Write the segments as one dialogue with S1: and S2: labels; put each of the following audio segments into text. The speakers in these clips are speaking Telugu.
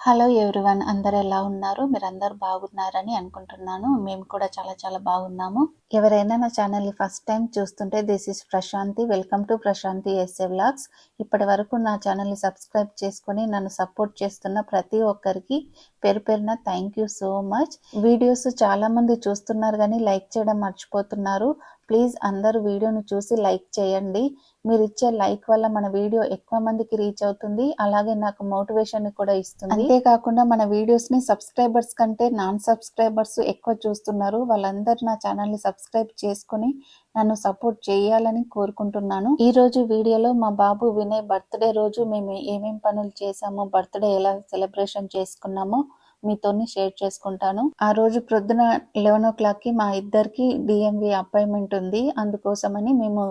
S1: హలో ఎవ్రీవన్, అందరూ ఎలా ఉన్నారు? మీరందరూ బాగున్నారని అనుకుంటున్నాను. మేము కూడా చాలా బాగున్నాము. ఎవరైనా నా ఛానల్ని ఫస్ట్ టైం చూస్తుంటే this is Prashanti. Welcome to Prashanti SA vlogs. ఇప్పటి వరకు నా ఛానల్ని సబ్స్క్రైబ్ చేసుకొని నన్ను సపోర్ట్ చేస్తున్న ప్రతి ఒక్కరికి పేరున thank you so much. Videos చాలామంది చూస్తున్నారు కానీ లైక్ చేయడం మర్చిపోతున్నారు. ప్లీజ్ అందరూ వీడియోను చూసి లైక్ చేయండి. మీరు ఇచ్చే లైక్ వల్ల మన వీడియో ఎక్కువ మందికి రీచ్ అవుతుంది, అలాగే నాకు మోటివేషన్ కూడా ఇస్తుంది. అంతేకాకుండా మన వీడియోస్ని సబ్స్క్రైబర్స్ కంటే నాన్ సబ్స్క్రైబర్స్ ఎక్కువ చూస్తున్నారు. వాళ్ళందరూ నా ఛానల్ని సబ్స్క్రైబ్ చేసుకుని నన్ను సపోర్ట్ చేయాలని కోరుకుంటున్నాను. ఈ రోజు వీడియోలో మా బాబు వినయ్ బర్త్డే రోజు మేము ఏమేం పనులు చేసామో, బర్త్డే ఎలా సెలబ్రేషన్ చేసుకున్నామో మీతోని షేర్ చేసుకుంటాను. ఆ రోజు ప్రొద్దున 11 o'clockకి మా ఇద్దరికి డిఎంవి అపాయింట్మెంట్ ఉంది. అందుకోసమని మేము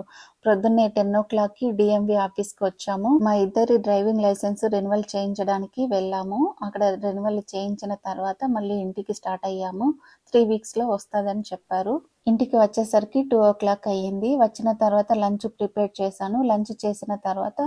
S1: ప్రొద్దున్నే 10 o'clockకి డిఎంవి ఆఫీస్కి వచ్చాము. మా ఇద్దరి డ్రైవింగ్ లైసెన్స్ రెన్యువల్ చేయించడానికి వెళ్ళాము. అక్కడ రెన్యువల్ చేయించిన తర్వాత మళ్ళీ ఇంటికి స్టార్ట్ అయ్యాము. 3 weeksలో వస్తుందని చెప్పారు. ఇంటికి వచ్చేసరికి 2 o'clock అయ్యింది. వచ్చిన తర్వాత లంచ్ ప్రిపేర్ చేశాను. లంచ్ చేసిన తర్వాత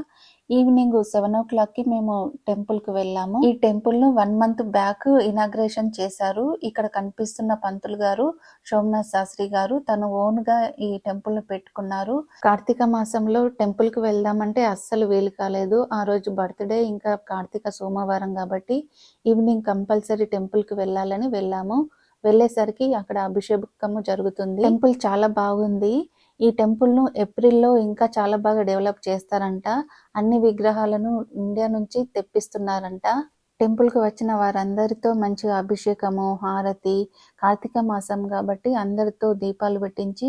S1: ఈవినింగ్ 7 o'clockకి మేము టెంపుల్కి వెళ్ళాము. ఈ టెంపుల్ను 1 month బ్యాక్ ఇనాగ్రేషన్ చేశారు. ఇక్కడ కనిపిస్తున్న పంతులు గారు సోమనాథ్ శాస్త్రి గారు తను ఓన్గా ఈ టెంపుల్ను పెట్టుకున్నారు. కార్తీక మాసంలో టెంపుల్కి వెళ్దామంటే అస్సలు వీలు కాలేదు. ఆ రోజు బర్త్డే, ఇంకా కార్తీక సోమవారం కాబట్టి ఈవినింగ్ కంపల్సరీ టెంపుల్కి వెళ్ళాలని వెళ్ళాము. వెళ్ళేసరికి అక్కడ అభిషేకము జరుగుతుంది. టెంపుల్ చాలా బాగుంది. ఈ టెంపుల్ను ఏప్రిల్లో ఇంకా చాలా బాగా డెవలప్ చేస్తారంట. అన్ని విగ్రహాలను ఇండియా నుంచి తెప్పిస్తున్నారంట. టెంపుల్కి వచ్చిన వారందరితో మంచిగా అభిషేకము, హారతి, కార్తీక మాసం కాబట్టి అందరితో దీపాలు పెట్టించి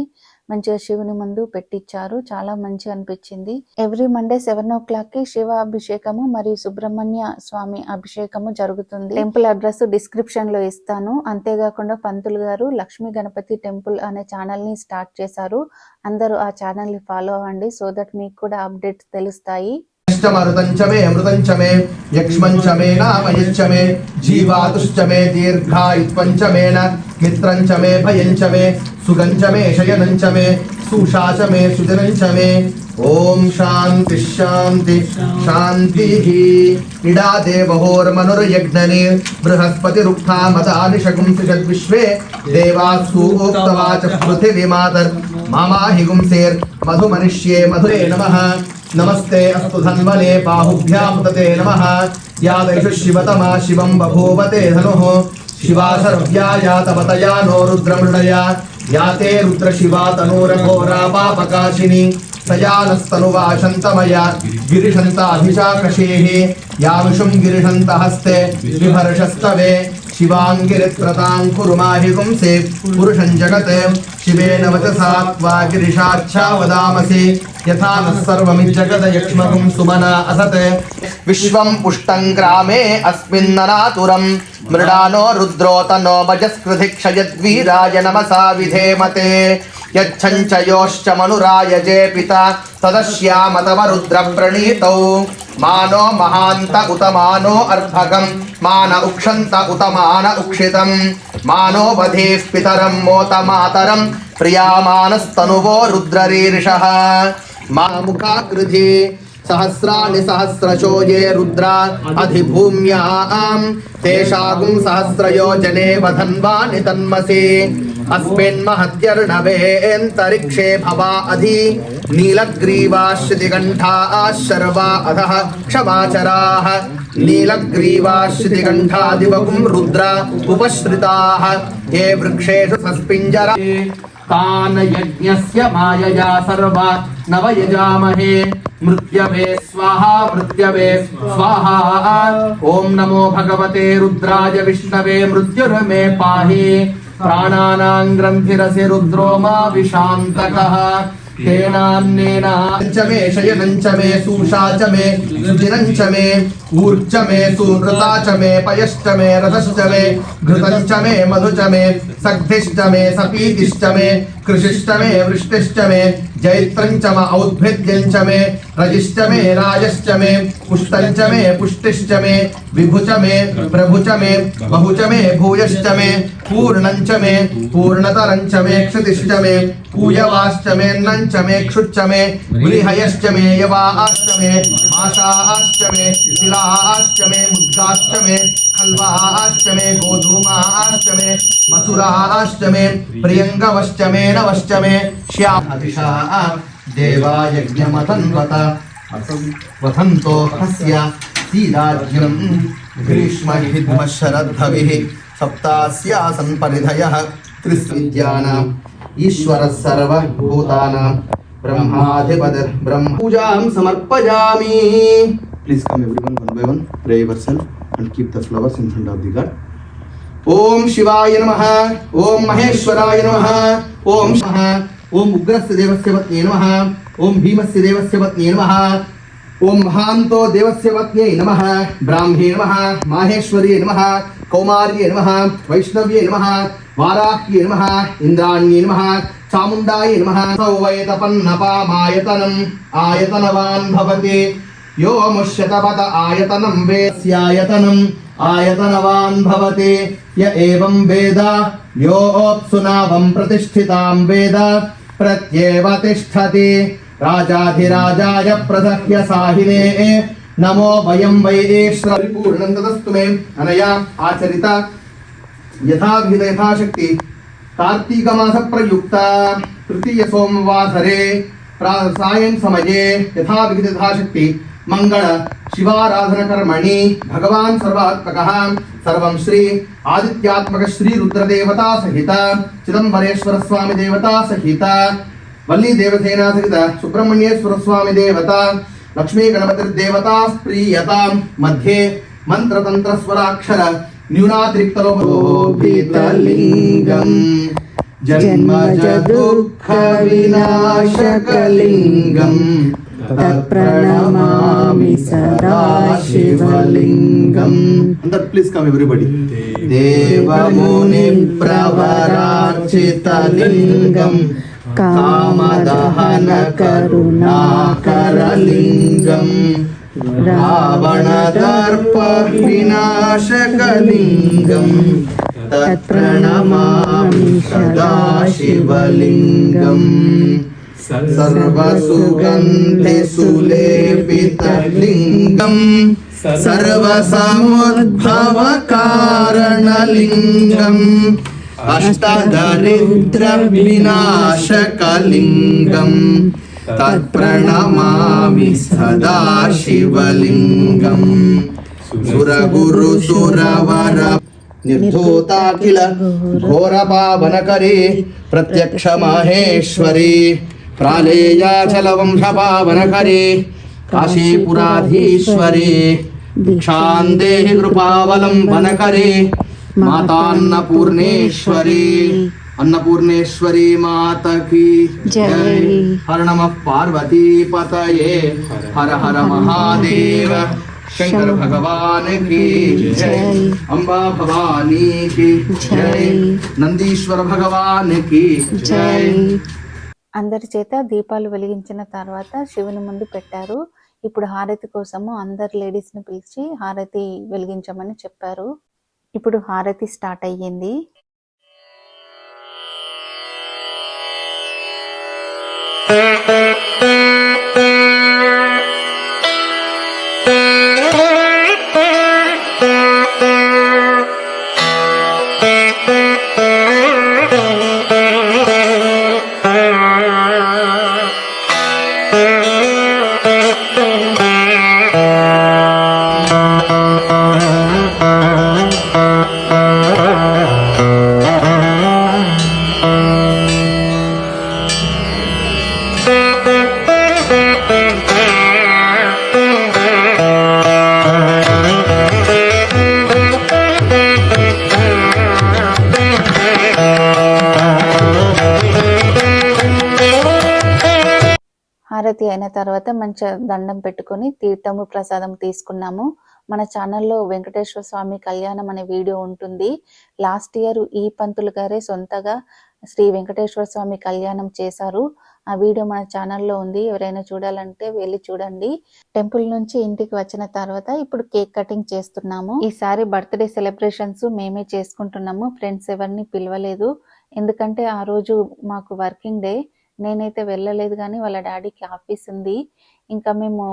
S1: మంచిగా శివుని ముందు పెట్టించారు. చాలా మంచిగా అనిపించింది. ఎవ్రీ మండే 7 o'clockకి శివ అభిషేకము మరియు సుబ్రహ్మణ్య స్వామి అభిషేకము జరుగుతుంది. టెంపుల్ అడ్రస్ డిస్క్రిప్షన్ లో ఇస్తాను. అంతేకాకుండా పంతులు గారు లక్ష్మీ గణపతి టెంపుల్ అనే ఛానల్ ని స్టార్ట్ చేశారు. అందరూ ఆ ఛానల్ ని ఫాలో అవ్వండి. సో దట్ మీకు కూడా అప్డేట్స్ తెలుస్తాయి.
S2: మరుతంచమే అమృతంచమే యక్ష్మంచమే నామయచ్చమే జీవాతుశ్చమే దీర్ఘాయుత్వంచమేన మిత్రంచమే భయంచమే సుగంచమే శయనంచమే సుషాచమే సుజనంచమే. ఓం శాంతి శాంతి శాంతి. ఇడా దేవహోర్మనుర్యజ్ఞని బృహస్పతిరుక్తా మదాని శకుంసిషద్విశ్వే దేవాసూక్తవాచ పృథివీమాతర్ మామాహిగుంసేర్ మధుమనిష్యే మధురే నమః. నమస్తే అస్తు ధన్వనే బాహుభ్యాం తతే నమః. యాదైషు శివతమా శివం బభూవతే ధనుః. శివా సర్వ్యాయా తమతయా నో రుద్రమృడయా యాతే రుద్ర శివా తనూరఘోరా పాపకాశిని సయానస్తనువాశంతమయా గిరిశంతాభిషాకశేః యావిషుం గిరిశంత హస్తే విభర్షస్తవే. శివాంగిరిత్రతాం కురు మాహిగుంసే పురుషం జగత్ శివేన వచసా త్వా గిరిశాచ్ఛా వదామసి యథా నః సర్వమిజ్జగదయక్ష్మగుం సుమనా అసత్. విశ్వం పుష్టం గ్రామే అస్మిన్ననాతురం మృడానో రుద్రోతనో భజస్కృధి క్షయద్వీరాయ నమసా విధేమతే. యచ్ఛంచయోశ్చ మనురాయజే పిత తదశ్యామతమ రుద్ర ప్రణీతౌ. మానో మహాంత ఉత మానో అర్భగం మాన ఉక్షంత ఉత మాన ఉక్షితం. మానో వధేః పితరం మోత మాతరం ప్రియామానస్తనువో రుద్రరీర్షః. మాముఖాకృధి సహస్రాణి సహస్రశో ఏ రుద్రా అధిభూమ్యాం తేషాగుం సహస్రయోజనే వధన్వాని తన్మసి. అస్మిన్మహత్యర్ణవేంతరిక్షే భవా అధి నీలగ్రీవాశ్రుతికంఠాః శర్వా అధః క్షమాచరాః. నీలగ్రీవాశ్రుతికంఠాదివగుం రుద్ర ఉపశ్రితాః ఏ వృక్షేషు సస్పింజరా. తాన్ యజ్ఞస్య మాయయా సర్వా నవయజామహే మృత్యవే స్వాహా మృత్యవే స్వాహా. ఓం నమో భగవతే రుద్రాయ విష్ణవే మృత్యుర్మే పాహి. ప్రాణానాం గ్రంథిరసి రుద్రో మా విశాంతకః. తేనాన్నేనాంచమే శయనంచమే సుషాచమే సుజినంచమే ఊర్చమే సునృతాచమే పయశ్చమే రథశ్చమే ఘృతంచమే మధుచమే సగ్ధిశ్చమే సపీతిశ్చమే कृषिश्च मे वृष्टिश्च मे जैत्रञ्च म औद्भिद्यञ्च मे रजिश्च मे राजश्च मे पुष्टञ्च मे पुष्टिश्च मे विभुच मे प्रभुच मे बहुच मे भूयश्च मे पूर्णञ्च मे पूर्णतरञ्च मे क्षितिश्च मे पूयवाश्च मे नञ्च मे क्षुच्च मे गुलिहयश्च मे यवाश्च मे आशाश्च मे तिलाश्च मे मुद्गाश्च मे खल्वाश्च मे गोधूमाश्च मे मसुराश्च मे प्रियङ्गवश्च मे नवश्च मे श्यामदिशा देवायज्ञमतन्वत वसन्तो हस्य सीदाज्ञं ग्रीष्महिद्मशरद्धविः सप्तास्यासन् परिधयः त्रिस्विद्यानाम् ईश्वरः सर्वभूतानां ब्रह्माधिपतिर्ब्रह्म पूजां समर्पयामि. Please come everyone one by one, pray yourself and keep the flowers in front of the God. ओम शिवाय नमः, ओम महेश्वराय नमः, ओम नमः, ओम उग्रस्य देवस्य पत्न्यै नमः, ओम भीमस्य देवस्य पत्न्यै नमः, ओम महान्तो देवस्य पत्न्यै नमः, ब्राह्म्ये नमः, माहेश्वर्ये नमः, कौमार्ये नमः, वैष्णव्ये नमः, वाराह्ये नमः, इन्द्राण्ये नमः, चामुण्डाय नमः. सौवैतपन्नपामायतनम् आयतनवान् भवति यो मुष्यतपत आयतनं वेस्यायतनम् आयतनवान् भवति य एवं वेद योऽप्सुनावं प्रतिष्ठितां वेद प्रत्येव तिष्ठति. राजाधिराजाय प्रदह्य साहिने नमो वयं वैश्वर परिपूर्णं तदस्तु मे अनया आचरिता यथाविहित यथाशक्ति कार्तीक मास प्रयुक्ता तृतीय सोमवासरे सायं समये यथाविहित यथाशक्ति मंगल शिवाराधन कर्मणि भगवान सर्वात्मकः सर्वं श्री आदित्यात्मक श्री रुद्रदेवता सहित चिदंबरेश्वर स्वामी देवता सहित वल्ली देवसेना सहित सुब्रह्मण्येश्वर स्वामी देवता लक्ष्मी गणपतिर्देवता प्रीयता मध्ये मंत्र तंत्र स्वराक्षर न्यूनातिरिक्तलोभितलिंगम् जन्मज दुःख विनाशकलिंगम् तत्प्रणमामि सदा शिवलिंगम्. Please come everybody. देवमुनि प्रवरार्चितलिंगम् कामदहन करुणाकरलिंगम् रावणदर्प विनाशकलिंगम् तत्प्रणमामि सदा शिवलिंगम्. सर्वसुगन्धि सुलेपितलिंगम् सर्वसमुद्भवकारणलिंगम् अष्टदरिद्र विनाशकलिंगम् तत्प्रणमामि सदा शिवलिंगम्. सुरगुरु सुरवर निर्धूताखिल घोर पावनकरी प्रत्यक्ष माहेश्वरी प्रालेयाचल वंश पावनकरी काशीपुराधीश्वरी दीक्षान्देहि कृपावलंबनकरी मातान्नपूर्णेश्वरी अन्नपूर्णेश्वरी माता की जय. हर नमः पार्वती पतये हर हर महादेव शंकर भगवान की जय. अंबा भवानी की जय. నందీశ్వర భగవాన్ की जय.
S1: అందరి చేత దీపాలు వెలిగించిన తర్వాత శివుని ముందు పెట్టారు. ఇప్పుడు హారతి కోసము అందరు లేడీస్ ని పిలిచి హారతి వెలిగించమని చెప్పారు. ఇప్పుడు హారతి స్టార్ట్ అయ్యింది. హారతి అయిన తర్వాత మంచి దండం పెట్టుకొని తీర్థము ప్రసాదం తీసుకున్నాము. మన ఛానల్లో వెంకటేశ్వర స్వామి కళ్యాణం అనే వీడియో ఉంటుంది. లాస్ట్ ఇయర్ ఈ పంతులు గారే సొంతగా శ్రీ వెంకటేశ్వర స్వామి కళ్యాణం చేశారు. ఆ వీడియో మన ఛానల్లో ఉంది, ఎవరైనా చూడాలంటే వెళ్ళి చూడండి. టెంపుల్ నుంచి ఇంటికి వచ్చిన తర్వాత ఇప్పుడు కేక్ కటింగ్ చేస్తున్నాము. ఈసారి బర్త్డే సెలబ్రేషన్స్ మేమే చేసుకుంటున్నాము. ఫ్రెండ్స్ ఎవరిని పిలవలేదు, ఎందుకంటే ఆ రోజు మాకు వర్కింగ్ డే. నేనైతే వెళ్ళలేదు, కానీ వాళ్ళ డాడీకి ఆఫీస్ ఉంది. ఇంకా మేము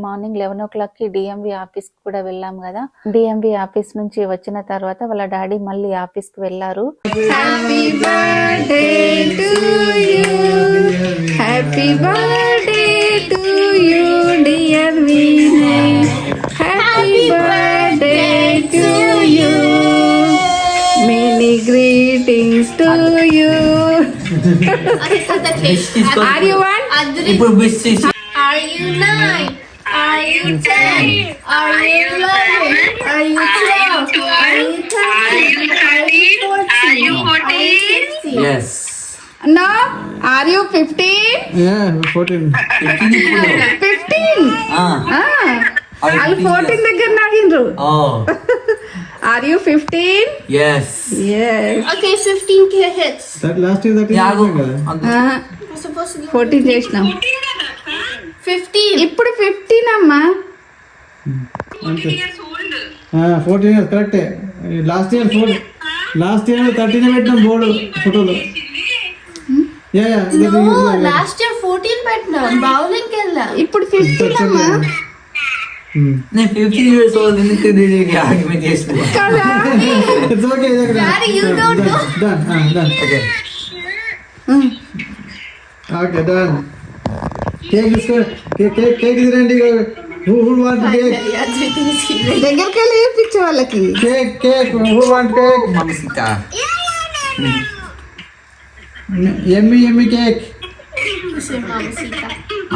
S1: మార్నింగ్ 11 o'clockకి డిఎంవి ఆఫీస్కి కూడా వెళ్ళాం కదా. డిఎంవి ఆఫీస్ నుంచి వచ్చిన తర్వాత వాళ్ళ డాడీ మళ్ళీ ఆఫీస్కి వెళ్ళారు.
S3: Happy birthday to you, happy birthday to you dear Vinay, happy birthday to you, many greetings to you. Are you one?
S4: ఇప్పుడు బిస్
S3: Are you 9? Are you 10? Are you 11? Are you 12? Are you 13? Are you 14? Are you 15?
S4: yes
S3: No? Are you 15?
S5: Yeah, 14.
S3: 15? వాళ్ళు 14 దగ్గర నాగిండ్రు.
S4: oh
S3: Are you 15?
S4: yes
S3: Yes.
S6: Okay, 15 hits.
S5: That last year that is
S4: యాగు
S5: కదా.
S6: I'm supposed to give
S3: 14 చేసినాం.
S6: 15.
S3: ఇప్పుడు 15 అమ్మా.
S5: 14 years correct. Last year 13 పెట్టినాం బోర్డు ఫోటోలో. Yeah, yeah.
S6: No, last year 14 పెట్టినా బౌలింగ్ కి వెళ్ళా.
S3: ఇప్పుడు 15 అమ్మా.
S4: నేను 15 years old ఎందుకు దీనికి ఆర్గ్యుమెంట్ చేస్తున్నా
S3: కదా.
S5: It's okay.
S6: Daddy, you don't know.
S5: Done.
S4: Okay
S5: Okay, done. Cake తీసుకో. Cake తినండి. Who want cake?
S3: దగ్గరికి వెళ్ళి చూపించే వాళ్ళకి.
S5: Cake. Who want cake?
S4: Mummy Sita
S5: Yummy cake.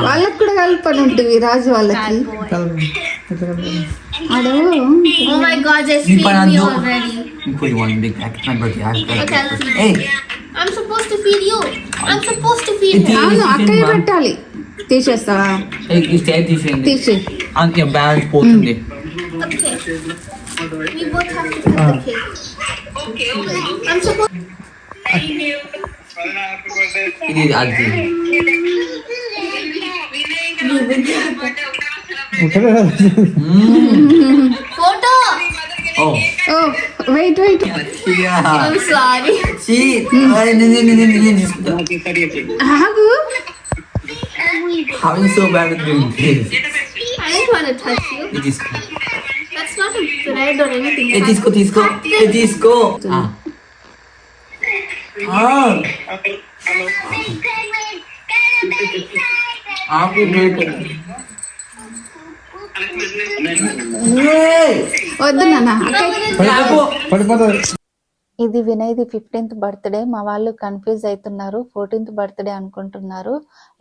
S3: వాళ్ళకి కూడా కలపని ఉంటుంది రాజు వాళ్ళకి. ఆడు
S6: Oh my God, just
S4: You
S6: feed
S4: put
S6: me
S4: on
S6: already.
S4: you put one big pack my birthday
S6: Okay, I'll feed
S4: hey
S6: you. I'm supposed to feed you. I'm supposed to feed
S4: It
S6: him.
S3: అవును అక్కడే పెట్టాలి. తీసేస్తావా?
S4: hey you stay తీసేయండి
S3: తీసే.
S4: అంతే బ్యాలెన్స్ పోతుంది
S6: Okay. We both have to cut the cake. I'm supposed.
S4: ఇది అది
S6: Photo.
S4: oh
S3: oh wait
S4: yeah
S6: I'm sorry.
S4: see నేను తీసుకుంటా
S3: ఆగు.
S4: how you so bad at doing this
S6: I didn't want to touch you.
S4: ఇది తీసుకో
S6: That's not a bread or anything.
S4: ఏ తీసుకో ఆపు బ్రేక్
S3: వద్దు నాన్న అక్క.
S5: పడిపోతుంది.
S1: ఇది వినయ్ది 15th బర్త్డే. మా వాళ్ళు కన్ఫ్యూజ్ అవుతున్నారు, 14th బర్త్డే అనుకుంటున్నారు.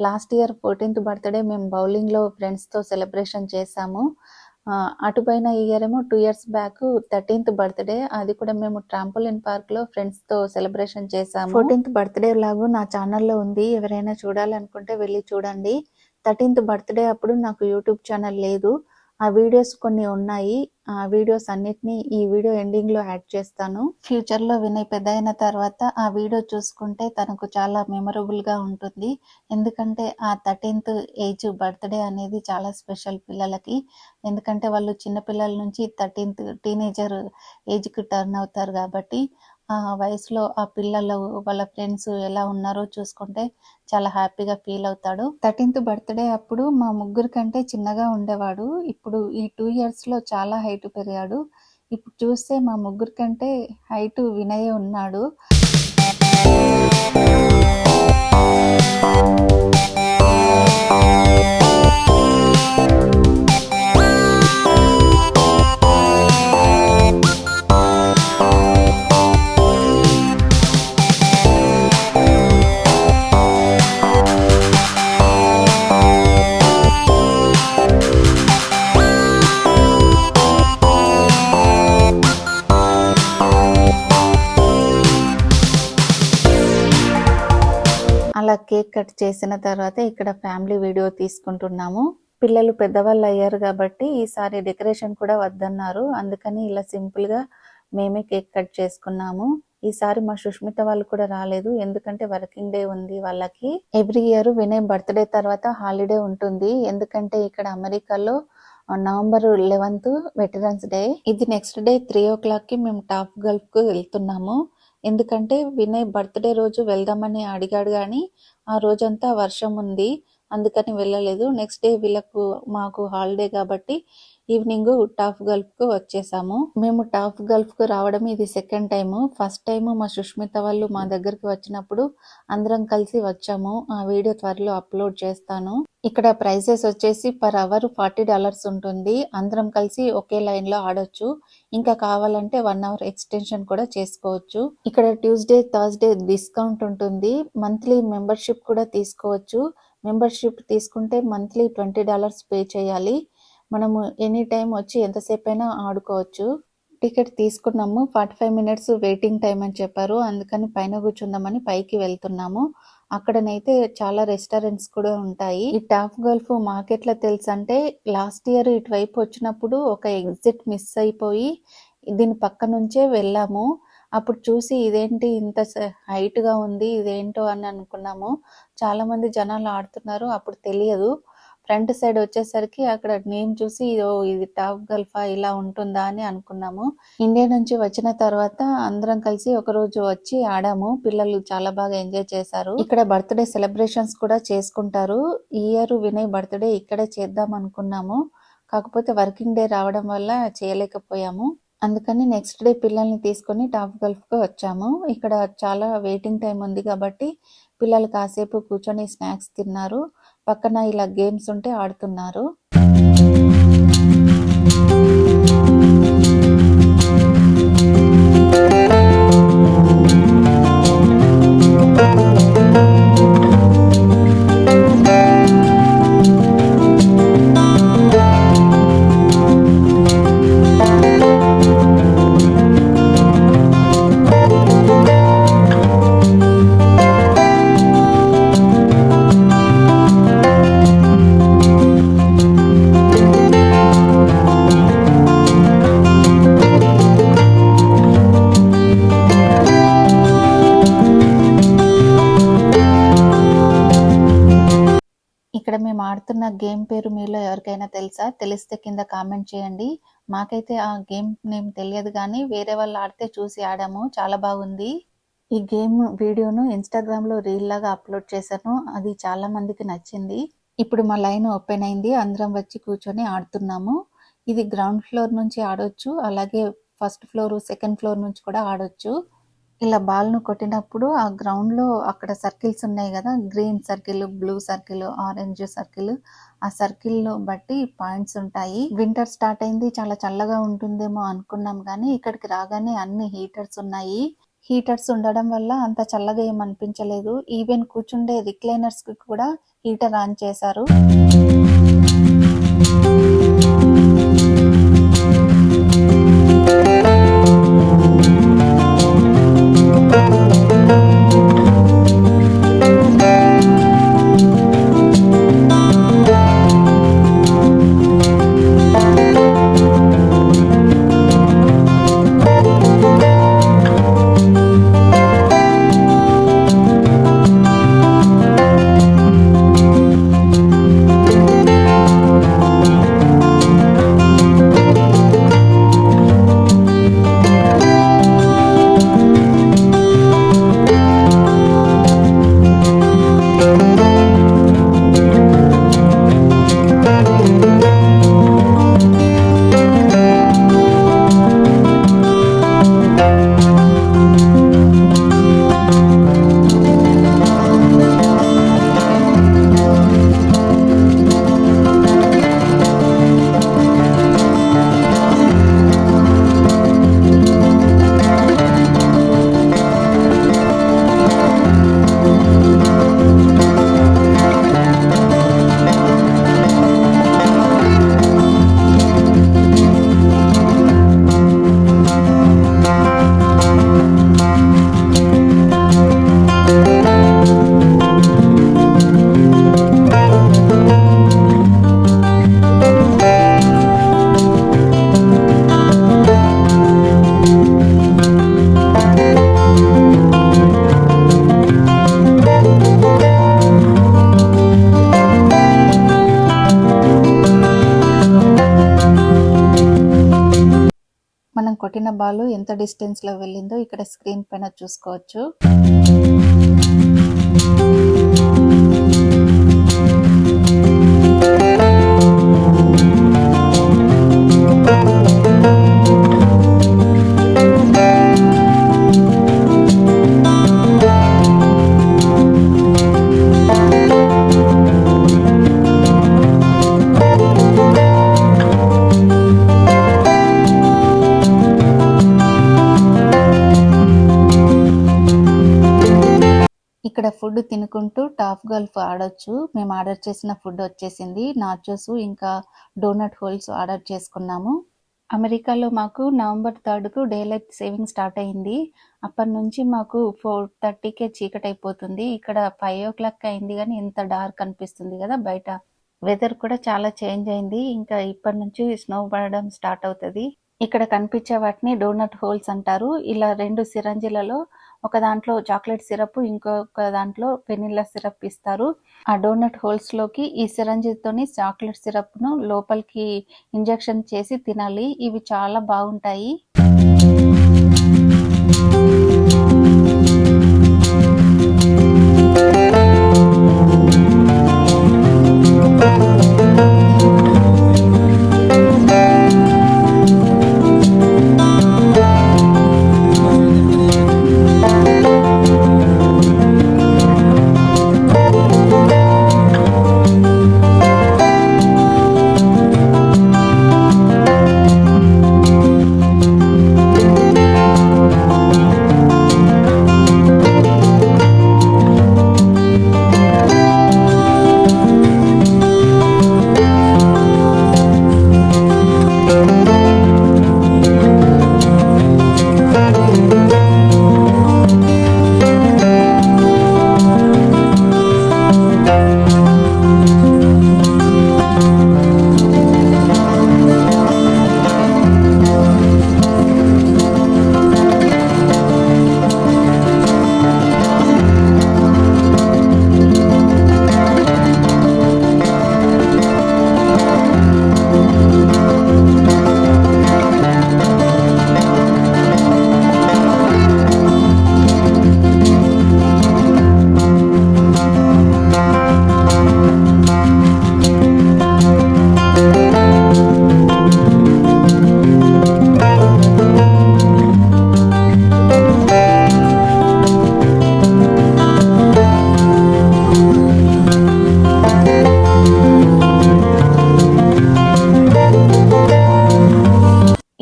S1: లాస్ట్ ఇయర్ 14th బర్త్డే మేము బౌలింగ్లో ఫ్రెండ్స్తో సెలబ్రేషన్ చేశాము. అటుపైన ఇయర్ ఏమో 2 years బ్యాక్ 13th బర్త్డే, అది కూడా మేము ట్రాంపోలిన్ పార్క్లో ఫ్రెండ్స్తో సెలబ్రేషన్ చేశాము. 14th బర్త్డే లాగు నా ఛానల్లో ఉంది, ఎవరైనా చూడాలనుకుంటే వెళ్ళి చూడండి. 13th బర్త్డే అప్పుడు నాకు యూట్యూబ్ ఛానల్ లేదు, ఆ వీడియోస్ కొన్ని ఉన్నాయి. ఆ వీడియోస్ అన్నిటినీ ఈ వీడియో ఎండింగ్ లో యాడ్ చేస్తాను. ఫ్యూచర్ లో వినయ్ పెద్ద అయిన తర్వాత ఆ వీడియో చూసుకుంటే తనకు చాలా మెమరబుల్ గా ఉంటుంది. ఎందుకంటే ఆ 13th ఏజ్ బర్త్డే అనేది చాలా స్పెషల్ పిల్లలకి. ఎందుకంటే వాళ్ళు చిన్న పిల్లల నుంచి 13th టీనేజర్ ఏజ్ కి టర్న్ అవుతారు కాబట్టి ఆ వయసులో ఆ పిల్లలు వాళ్ళ ఫ్రెండ్స్ ఎలా ఉన్నారో చూసుకుంటే చాలా హ్యాపీగా ఫీల్ అవుతాడు. 13th బర్త్డే అప్పుడు మా ముగ్గురు కంటే చిన్నగా ఉండేవాడు. ఇప్పుడు ఈ 2 years లో చాలా హైట్ పెరిగాడు. ఇప్పుడు చూస్తే మా ముగ్గురు కంటే హైట్ వినయ్ ఉన్నాడు. అలా కేక్ కట్ చేసిన తర్వాత ఇక్కడ ఫ్యామిలీ వీడియో తీసుకుంటున్నాము. పిల్లలు పెద్దవాళ్ళు అయ్యారు కాబట్టి ఈసారి డెకరేషన్ కూడా వద్దన్నారు. అందుకని ఇలా సింపుల్ గా మేమే కేక్ కట్ చేసుకున్నాము. ఈసారి మా సుష్మిత వాళ్ళు కూడా రాలేదు, ఎందుకంటే వర్కింగ్ డే ఉంది వాళ్ళకి. ఎవ్రీ ఇయర్ వినయ్ బర్త్డే తర్వాత హాలిడే ఉంటుంది, ఎందుకంటే ఇక్కడ అమెరికాలో నవంబర్ 11th వెటరన్స్ డే. ఇది నెక్స్ట్ డే 3 o'clock కి మేము టాప్ గల్ఫ్ కు వెళ్తున్నాము. ఎందుకంటే వినయ్ బర్త్డే రోజు వెళ్దామని అడిగాడు కానీ ఆ రోజంతా వర్షం ఉంది, అందుకని వెళ్ళలేదు. నెక్స్ట్ డే మాకు హాలిడే కాబట్టి ఈవినింగ్ టాప్ గల్ఫ్ కు వచ్చేసాము. మేము టాప్ గల్ఫ్ కు రావడం ఇది సెకండ్ టైం. ఫస్ట్ టైం మా సుష్మిత వాళ్ళు మా దగ్గరికి వచ్చినప్పుడు అందరం కలిసి వచ్చాము. ఆ వీడియో త్వరలో అప్లోడ్ చేస్తాను. ఇక్కడ ప్రైసెస్ వచ్చేసి పర్ అవర్ $40 ఉంటుంది. అందరం కలిసి ఒకే లైన్ లో ఆడొచ్చు. ఇంకా కావాలంటే 1 hour ఎక్స్టెన్షన్ కూడా చేసుకోవచ్చు. ఇక్కడ ట్యూస్డే థర్స్డే డిస్కౌంట్ ఉంటుంది. మంత్లీ మెంబర్షిప్ కూడా తీసుకోవచ్చు. మెంబర్షిప్ తీసుకుంటే మంత్లీ $20 పే చేయాలి. మనము ఎనీ టైం వచ్చి ఎంతసేపు అయినా ఆడుకోవచ్చు. టికెట్ తీసుకున్నాము. 45 minutes వెయిటింగ్ టైం అని చెప్పారు, అందుకని పైన కూర్చుందామని పైకి వెళ్తున్నాము. అక్కడనైతే చాలా రెస్టారెంట్స్ కూడా ఉంటాయి. ఈ టాప్ గల్ఫ్ మాకెట్లా తెలుసు అంటే, లాస్ట్ ఇయర్ ఇటువైపు వచ్చినప్పుడు ఒక ఎగ్జిట్ మిస్ అయిపోయి దీని పక్క నుంచే వెళ్ళాము. అప్పుడు చూసి ఇదేంటి ఇంత హైట్ గా ఉంది, ఇదేంటో అని అనుకున్నాము. చాలా మంది జనాలు ఆడుతున్నారు, అప్పుడు తెలియదు. ఫ్రంట్ సైడ్ వచ్చేసరికి అక్కడ నేమ్ చూసి ఇది టాప్ గల్ఫా ఇలా ఉంటుందా అని అనుకున్నాము. ఇండియా నుంచి వచ్చిన తర్వాత అందరం కలిసి ఒక రోజు వచ్చి ఆడాము. పిల్లలు చాలా బాగా ఎంజాయ్ చేశారు. ఇక్కడ బర్త్డే సెలబ్రేషన్స్ కూడా చేసుకుంటారు. ఈ ఇయర్ వినయ్ బర్త్డే ఇక్కడే చేద్దాం అనుకున్నాము, కాకపోతే వర్కింగ్ డే రావడం వల్ల చేయలేకపోయాము. అందుకని నెక్స్ట్ డే పిల్లల్ని తీసుకొని టాప్ గల్ఫ్ కు వచ్చాము. ఇక్కడ చాలా వెయిటింగ్ టైం ఉంది కాబట్టి పిల్లలు కాసేపు కూర్చొని స్నాక్స్ తిన్నారు. పక్కన ఇలా గేమ్స్ ఉంటే ఆడుతున్నారు. ఇక్కడ మేము ఆడుతున్న గేమ్ పేరు మీలో ఎవరికైనా తెలుసా? తెలిస్తే కింద కామెంట్ చేయండి. మాకైతే ఆ గేమ్ నేమ్ తెలియదు, కానీ వేరే వాళ్ళు ఆడితే చూసి ఆడాము. చాలా బాగుంది. ఈ గేమ్ వీడియోను ఇన్స్టాగ్రామ్ లో రీల్ లాగా అప్లోడ్ చేశాను, అది చాలా మందికి నచ్చింది. ఇప్పుడు మా లైన్ ఓపెన్ అయింది, అందరం వచ్చి కూర్చొని ఆడుతున్నాము. ఇది గ్రౌండ్ ఫ్లోర్ నుంచి ఆడొచ్చు, అలాగే ఫస్ట్ ఫ్లోర్ సెకండ్ ఫ్లోర్ నుంచి కూడా ఆడొచ్చు. ఇలా బాల్ ను కొట్టినప్పుడు ఆ గ్రౌండ్ లో అక్కడ సర్కిల్స్ ఉన్నాయి కదా, green circle, blue circle, orange circle, ఆ సర్కిల్ ను బట్టి పాయింట్స్ ఉంటాయి. వింటర్ స్టార్ట్ అయింది, చాలా చల్లగా ఉంటుందేమో అనుకున్నాం, కానీ ఇక్కడికి రాగానే అన్ని హీటర్స్ ఉన్నాయి. హీటర్స్ ఉండడం వల్ల అంత చల్లగా ఏం అనిపించలేదు. ఈవెన్ కూర్చుండే రిక్లైనర్స్ కి కూడా హీటర్ ఆన్ చేశారు. కొట్టిన బాల్ ఎంత డిస్టెన్స్లో వెళ్ళిందో ఇక్కడ స్క్రీన్ పైన చూసుకోవచ్చు. ఇక్కడ ఫుడ్ తినుకుంటూ టాప్ గల్ఫ్ ఆడొచ్చు. మేము ఆర్డర్ చేసిన ఫుడ్ వచ్చేసింది. నాచోస్ ఇంకా డోనట్ హోల్స్ ఆర్డర్ చేసుకున్నాము. అమెరికాలో మాకు నవంబర్ 3కు డే లైట్ సేవింగ్ స్టార్ట్ అయింది. అప్పటి నుంచి మాకు 4:30కే చీకటి అయిపోతుంది. ఇక్కడ 5 o'clock అయింది కానీ ఎంత డార్క్ అనిపిస్తుంది కదా బయట. వెదర్ కూడా చాలా చేంజ్ అయింది. ఇంకా ఇప్పటి నుంచి స్నో పడడం స్టార్ట్ అవుతుంది. ఇక్కడ కనిపించే వాటిని డోనట్ హోల్స్ అంటారు. ఇలా 2 సిరంజిలలో ఒక దాంట్లో చాక్లెట్ సిరప్, ఇంకొక దాంట్లో వెనిల్లా సిరప్ ఇస్తారు. ఆ డోనట్ హోల్స్ లోకి ఈ సిరంజితోని చాక్లెట్ సిరప్ ను లోపలికి ఇంజెక్షన్ చేసి తినాలి. ఇవి చాలా బాగుంటాయి.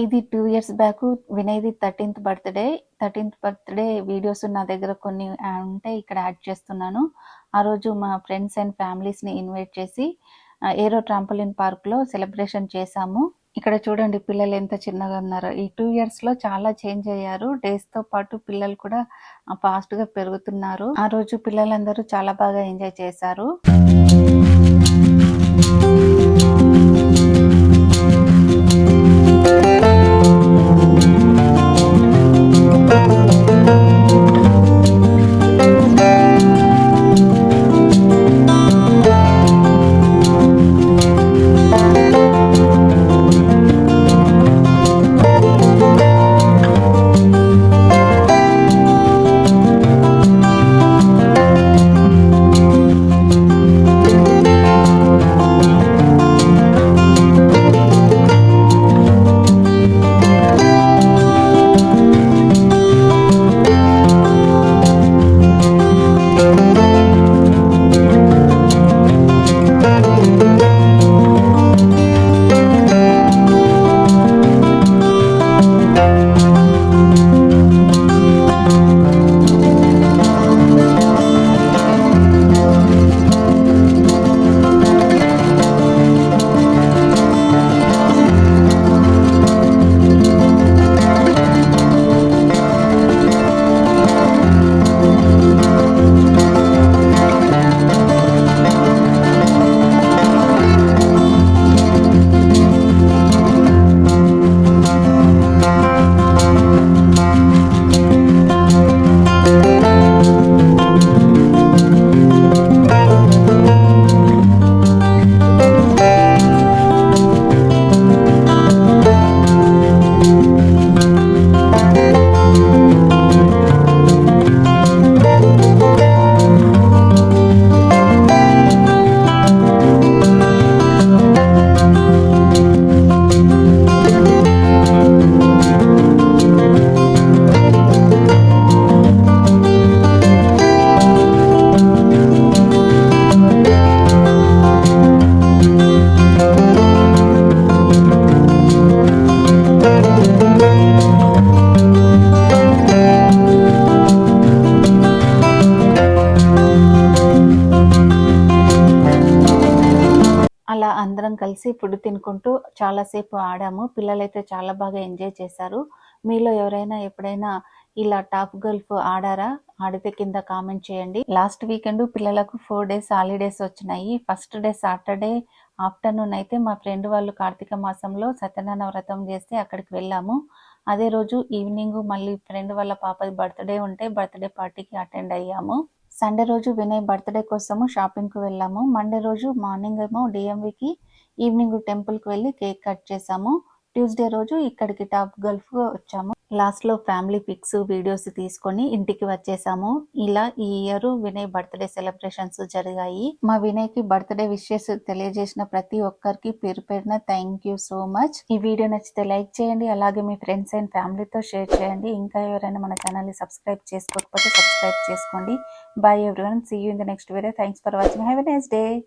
S1: ఇది 2 years బ్యాక్ వినయ్ది 13th బర్త్డే వీడియోస్ నా దగ్గర కొన్ని ఉంటే ఇక్కడ యాడ్ చేస్తున్నాను. ఆ రోజు మా ఫ్రెండ్స్ అండ్ ఫ్యామిలీస్ ని ఇన్వైట్ చేసి ఏరో ట్రాంపోలిన్ పార్క్ లో సెలబ్రేషన్ చేశాము. ఇక్కడ చూడండి పిల్లలు ఎంత చిన్నగా ఉన్నారో. ఈ 2 years లో చాలా చేంజ్ అయ్యారు. డేస్ తో పాటు పిల్లలు కూడా ఫాస్ట్ గా పెరుగుతున్నారు. ఆ రోజు పిల్లలందరూ చాలా బాగా ఎంజాయ్ చేశారు. కలిసి ఫుడ్ తినుకుంటూ చాలాసేపు ఆడాము. పిల్లలైతే చాలా బాగా ఎంజాయ్ చేశారు. మీలో ఎవరైనా ఎప్పుడైనా ఇలా టాప్ గల్ఫ్ ఆడారా? ఆడితే కింద కామెంట్ చేయండి. లాస్ట్ వీకెండ్ పిల్లలకు 4 days హాలిడేస్ వచ్చినాయి. ఫస్ట్ డే సాటర్డే ఆఫ్టర్నూన్ అయితే మా ఫ్రెండ్ వాళ్ళు కార్తీక మాసంలో సత్యనారాయణ వ్రతం చేస్తే అక్కడికి వెళ్ళాము. అదే రోజు ఈవినింగ్ మళ్ళీ ఫ్రెండ్ వాళ్ళ పాపది బర్త్డే ఉంటే బర్త్డే పార్టీకి అటెండ్ అయ్యాము. సండే రోజు వినయ్ బర్త్డే కోసము షాపింగ్కి వెళ్ళాము. మండే రోజు మార్నింగ్ ఏమో డిఎంవికి, ఈవినింగ్ టెంపుల్కి వెళ్ళి కేక్ కట్ చేసాము. ట్యూస్డే రోజు ఇక్కడికి టాప్ గల్ఫ్ వచ్చాము. లాస్ట్లో ఫ్యామిలీ పిక్స్ వీడియోస్ తీసుకొని ఇంటికి వచ్చేసాము. ఇలా ఈ ఇయర్ వినయ్ బర్త్డే సెలబ్రేషన్స్ జరిగాయి. మా వినయ్కి బర్త్డే విషెస్ తెలియజేసిన ప్రతి ఒక్కరికి పేరు పేరున థ్యాంక్ యూ సో మచ్. ఈ వీడియో నచ్చితే లైక్ చేయండి, అలాగే మీ ఫ్రెండ్స్ అండ్ ఫ్యామిలీతో షేర్ చేయండి. ఇంకా ఎవరైనా మన ఛానల్ని సబ్స్క్రైబ్ చేసుకోకపోతే సబ్స్క్రైబ్ చేసుకోండి. Bye everyone. See you in the next video. Thanks for watching. Have a nice day.